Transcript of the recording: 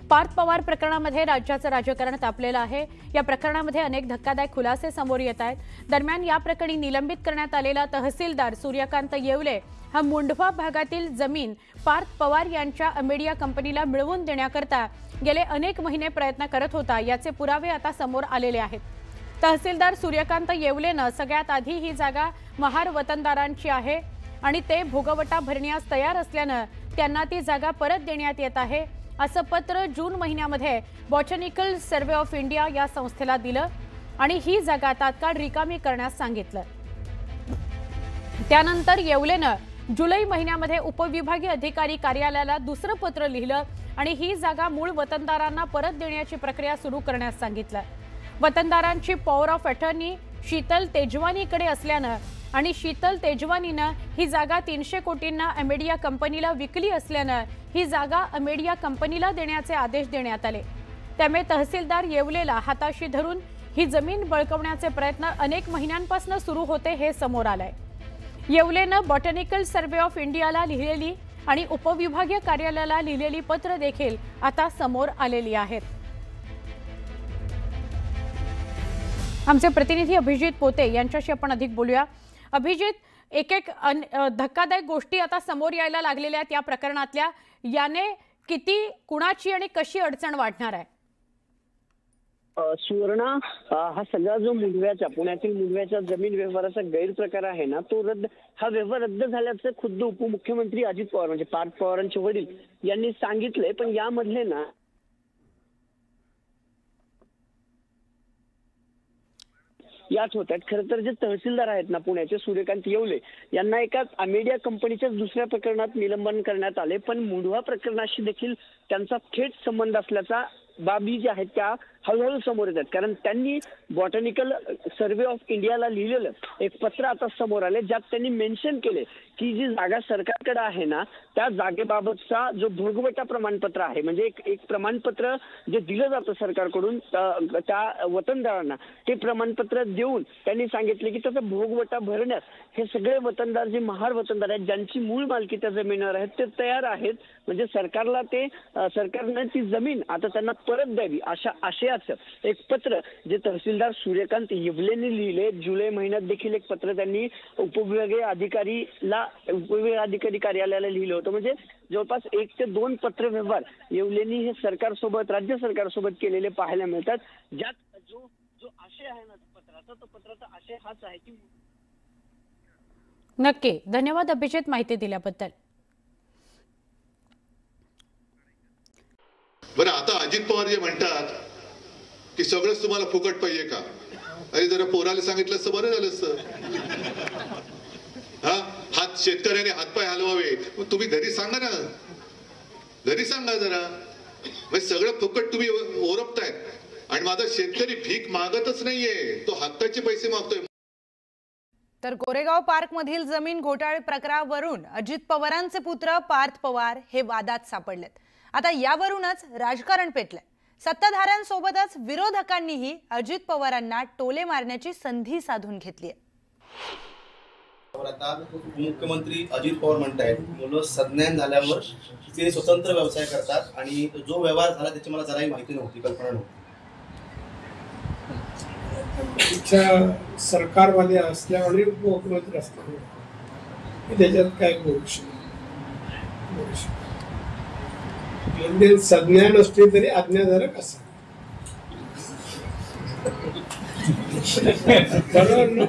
पार्थ पवार प्रकरणामध्ये राज्याचं राजकारण तापलेलं आहे। या प्रकरणामध्ये अनेक धक्कादायक खुलासे समोर येत आहेत। दरम्यान या प्रकरणी निलंबित करण्यात आलेला तहसीलदार सूर्यकांत येवले हा मुंढवा भागातील जमीन पार्थ पवार यांच्या अमेडिया कंपनीला मिळवून देण्याकरता गेले अनेक महिने प्रयत्न करत होता। याचे पुरावे आता समोर आलेले आहेत। तहसीलदार सूर्यकांत येवलेने सगळ्यात आधी ही जागा महार वतनदारांची आहे आणि ते भोगवटा भरण्यास तयार असल्याने त्यांना ती जागा परत देण्यात येत आहे असं पत्र जून महिन्यामध्ये बॉटॅनिकल सर्वे ऑफ इंडिया या संस्थेला दिलं आणि ही जागा तात्काळ रिकामी करण्यास सांगितलं। त्यानंतर येवलेने जुलै महिन्यामध्ये उपविभागीय अधिकारी कार्यालयाला दुसरं पत्र लिहिलं आणि ही जागा मूळ वतनदारांना परत देण्याची प्रक्रिया सुरू करण्यास सांगितलं। वतनदारांची पॉवर ऑफ अटर्नी शीतल तेजवानीकडे असल्याने आणि शीतल तेजवानीने ही जागा 300 कोटींना अमेडिया कंपनीला विकली असल्याने ही जागा अमेडिया कंपनीला देण्याचे आदेश देण्यात आले। त्यामुळे तहसीलदार येवलेला हाताशी धरून ही जमीन बळकावण्याचे प्रयत्न अनेक महिन्यांपासून सुरू होते हे समोर आलंय। येवलेने बॉटॅनिकल सर्वे ऑफ इंडियाला लिहिलेली आणि उपविभागीय कार्यालयाला लिहिलेली पत्र देखील आता समोर आलेली आहेत। आमचे प्रतिनिधी अभिजित पोते यांच्याशी आपण अधिक बोलूया। अभिजित, एक धक्कादायक गोष्टी आता समोर यायला लागलेल्या आहेत या प्रकरणातल्या, याने किती कुणाची आणि कशी अडचण वाढणार आहे? सुवर्णा, हा सगळा जो मुंढव्याचा पुण्यातील मुंढव्याच्या जमीन व्यवहाराचा गैरप्रकार आहे ना, तो हा व्यवहार रद्द झाल्याचं खुद्द उपमुख्यमंत्री अजित पवार म्हणजे पार्थ पवारांचे वडील यांनी सांगितलंय। पण यामधले ना याच होत्यात। खरं तर जे तहसीलदार आहेत ना पुण्याचे सूर्यकांत येवले यांना एका अमेडिया कंपनीच्या दुसऱ्या प्रकरणात निलंबन करण्यात आले, पण मुंढवा प्रकरणाशी देखील त्यांचा थेट संबंध असल्याचा बाबी ज्या आहेत त्या हळूहळू समोर येतात। कारण त्यांनी बॉटॅनिकल सर्वे ऑफ इंडियाला लिहिलेलं एक पत्र आता समोर आले, ज्यात त्यांनी मेन्शन केले की जी जागा सरकारकडे आहे ना त्या जागेबाबतचा जो भोगवटा प्रमाणपत्र आहे, म्हणजे एक प्रमाणपत्र जे दिलं जातं सरकारकडून त्या वतनदारांना, ते प्रमाणपत्र देऊन त्यांनी सांगितले की त्याचा भोगवटा भरण्यास हे सगळे वतनदार जे महार वतनदार आहेत ज्यांची मूळ मालकी त्या जमिनीवर आहेत ते तयार आहेत। म्हणजे सरकारला सरकारने ती जमीन आता त्यांना परत द्यावी अशा आशयाचं एक पत्र जे तहसीलदार सूर्यकांत येवलेंनी लिहिले। जुलै महिन्यात देखील एक पत्र त्यांनी उपविभागीय अधिकारी कार्यालयाला लिहिलं होतं। म्हणजे जवळपास 1 ते 2 पत्र व्यवहार येवलेंनी हे सरकारसोबत राज्य सरकारसोबत केलेले पाहायला मिळतात, ज्यात जो आशय आहे ना पत्राचा आशय हाच आहे की नक्की। धन्यवाद अभिजित माहिती दिल्याबद्दल। बरं, आता अजित पवार जे म्हणतात की सगळंच तुम्हाला फुकट पाहिजे का? अरे जरा पोराला सांगितलं असतं बरं झालं असतं। हात शेतकऱ्याने हातपाय हलवावे, तुम्ही घरी सांगा ना, घरी सांगा जरा। म्हणजे सगळं फुकट तुम्ही ओरपतायत आणि माझा शेतकरी भीक मागतच नाहीये, तो हक्काचे पैसे मागतोय। तर कोरेगाव पार्क मधील जमीन घोटाळे प्रकरणावरून अजित पवारांचे पुत्र पार्थ पवार हे वादात सापडलेत। आता यावरूनच राजकारण पेटलंय। सत्ताधाऱ्यांसोबतच विरोधकांनीही अजित पवारांना टोले मारण्याची संधी साधून घेतली आहे। आता मुख्यमंत्री अजित पवार म्हणतायत मुलं संज्ञान झाल्यावर ते स्वतंत्र व्यवसाय करतात आणि जो व्यवहार झाला त्याची मला जराही माहिती नव्हती, कल्पना नव्हती। तिच्या सरकारमध्ये असल्यामुळे उपमुख्यमंत्री असल्यामुळे त्याच्यात काय बोलू शकतो। संज्ञा नसली तरी आज्ञाधारक असा बरोबर।